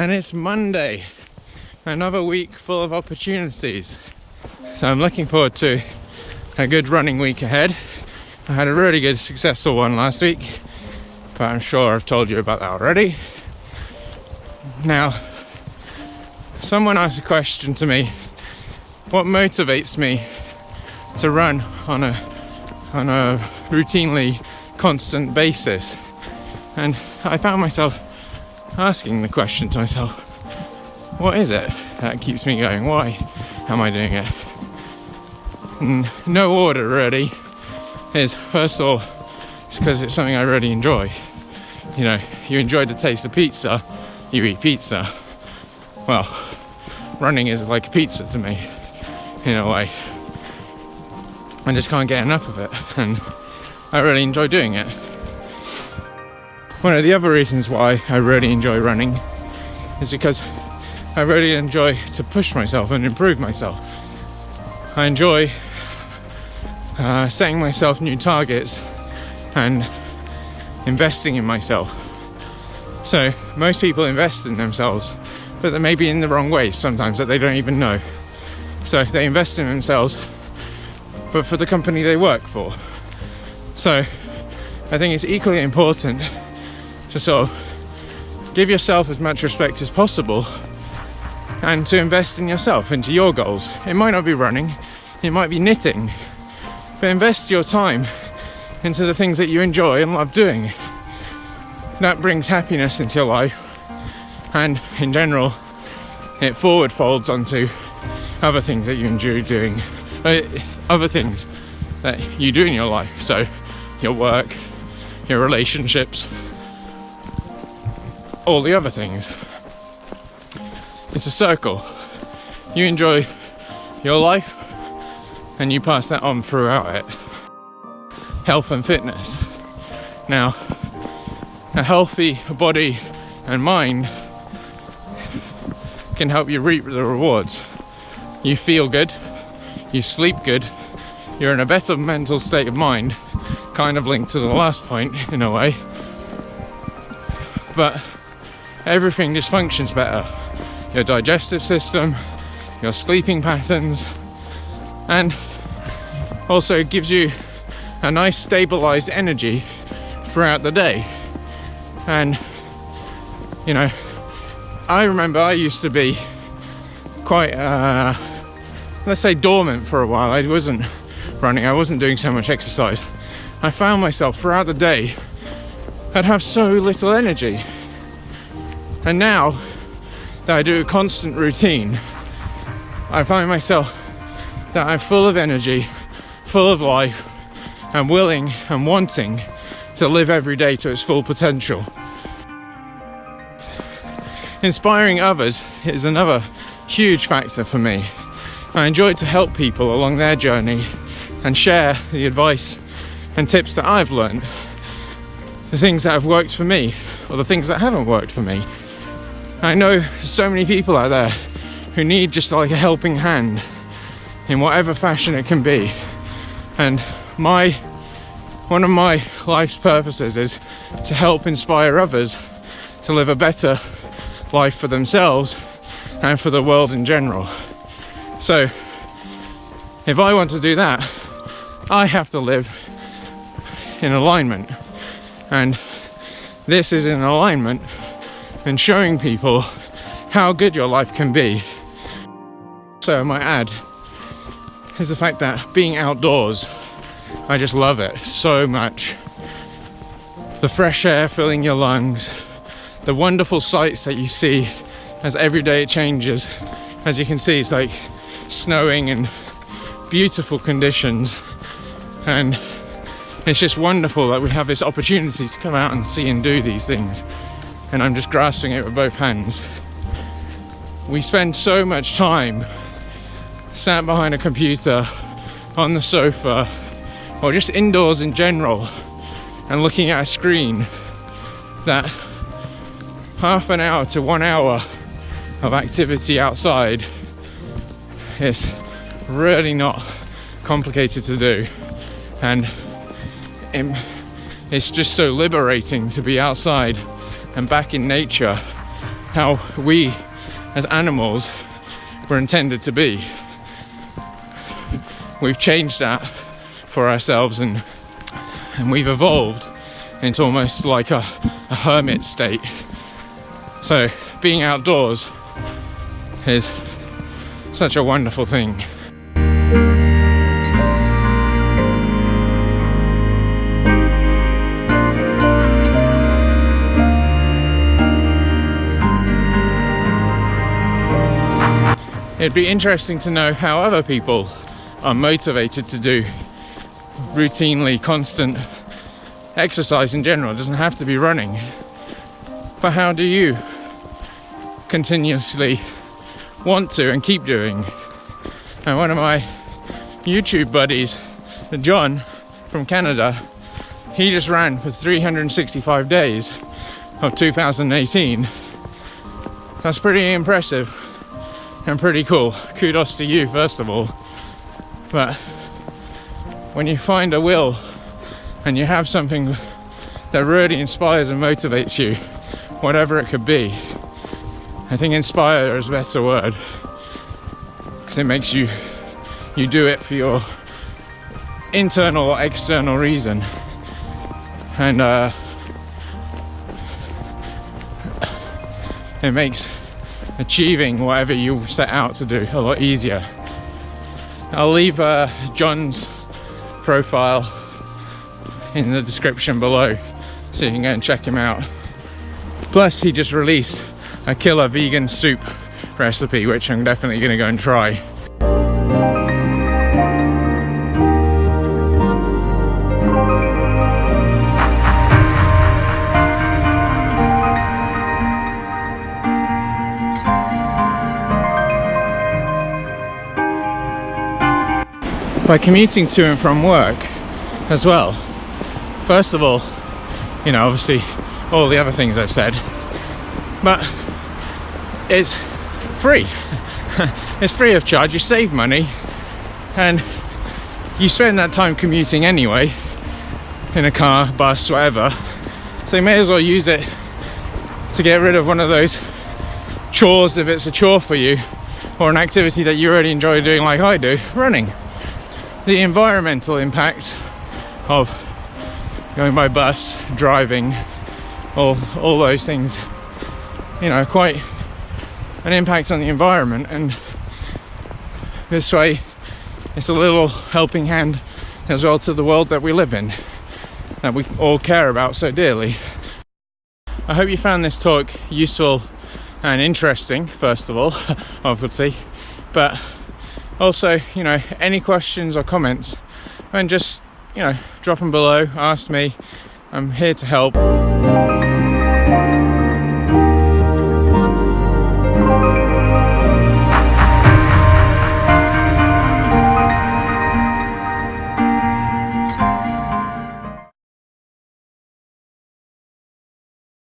And it's Monday, another week full of opportunities. So I'm looking forward to a good running week ahead. I had a really good successful one last week, but I'm sure I've told you about that already. Now, someone asked a question to me, what motivates me to run on a routinely constant basis? And I found myself asking the question to myself, what is it that keeps me going? Why am I doing it? No order really. Is first of all, it's because it's something I really enjoy. You know, you enjoy the taste of pizza, you eat pizza. Well, running is like a pizza to me, in a way. I just can't get enough of it, and I really enjoy doing it. One of the other reasons why I really enjoy running is because I really enjoy to push myself and improve myself. I enjoy setting myself new targets and investing in myself. So most people invest in themselves, but they may be in the wrong ways sometimes that they don't even know. So they invest in themselves, but for the company they work for. So I think it's equally important to sort of give yourself as much respect as possible and to invest in yourself, into your goals. It might not be running, it might be knitting, but invest your time into the things that you enjoy and love doing. That brings happiness into your life, and in general it forward folds onto other things that you enjoy doing, other things that you do in your life, so your work, your relationships, all the other things. It's a circle. You enjoy your life and you pass that on throughout it. Health and fitness. Now, a healthy body and mind can help you reap the rewards. You feel good, you sleep good, you're in a better mental state of mind, kind of linked to the last point in a way, but everything just functions better. Your digestive system, your sleeping patterns, and also it gives you a nice stabilized energy throughout the day. And you know, I remember I used to be quite let's say dormant for a while. I wasn't running, I wasn't doing so much exercise. I found myself throughout the day I'd have so little energy. And now that I do a constant routine, I find myself that I'm full of energy, full of life, and willing and wanting to live every day to its full potential. Inspiring others is another huge factor for me. I enjoy to help people along their journey and share the advice and tips that I've learned, the things that have worked for me or the things that haven't worked for me. I know so many people out there who need just like a helping hand in whatever fashion it can be. And one of my life's purposes is to help inspire others to live a better life for themselves and for the world in general. So if I want to do that, I have to live in alignment, and this is in alignment and showing people how good your life can be. So I might add is the fact that being outdoors, I just love it so much. The fresh air filling your lungs, the wonderful sights that you see as every day it changes. As you can see, it's like snowing and beautiful conditions, and it's just wonderful that we have this opportunity to come out and see and do these things, and I'm just grasping it with both hands. We spend so much time sat behind a computer, on the sofa, or just indoors in general, and looking at a screen, that half an hour to 1 hour of activity outside is really not complicated to do, and it's just so liberating to be outside and back in nature how we as animals were intended to be. We've changed that for ourselves, and we've evolved into almost like a hermit state. So being outdoors is such a wonderful thing. It'd be interesting to know how other people are motivated to do routinely constant exercise in general. It doesn't have to be running. But how do you continuously want to and keep doing? And one of my YouTube buddies, John from Canada, he just ran for 365 days of 2018. That's pretty impressive and pretty cool. Kudos to you, first of all. But when you find a will and you have something that really inspires and motivates you, whatever it could be, I think inspire is a better word, because it makes you do it for your internal or external reason, and it makes achieving whatever you set out to do a lot easier. I'll leave John's profile in the description below so you can go and check him out. Plus, he just released a killer vegan soup recipe, which I'm definitely going to go and try. By commuting to and from work as well, first of all, you know, obviously all the other things I've said, but it's free. It's free of charge. You save money, and you spend that time commuting anyway, in a car, bus, whatever, so you may as well use it to get rid of one of those chores, if it's a chore for you, or an activity that you really enjoy doing like I do, running. The environmental impact of going by bus, driving, all those things, you know, quite an impact on the environment, and this way it's a little helping hand as well to the world that we live in, that we all care about so dearly. I hope you found this talk useful and interesting, first of all, obviously, but also, you know, any questions or comments, and just, you know, drop them below, ask me. I'm here to help.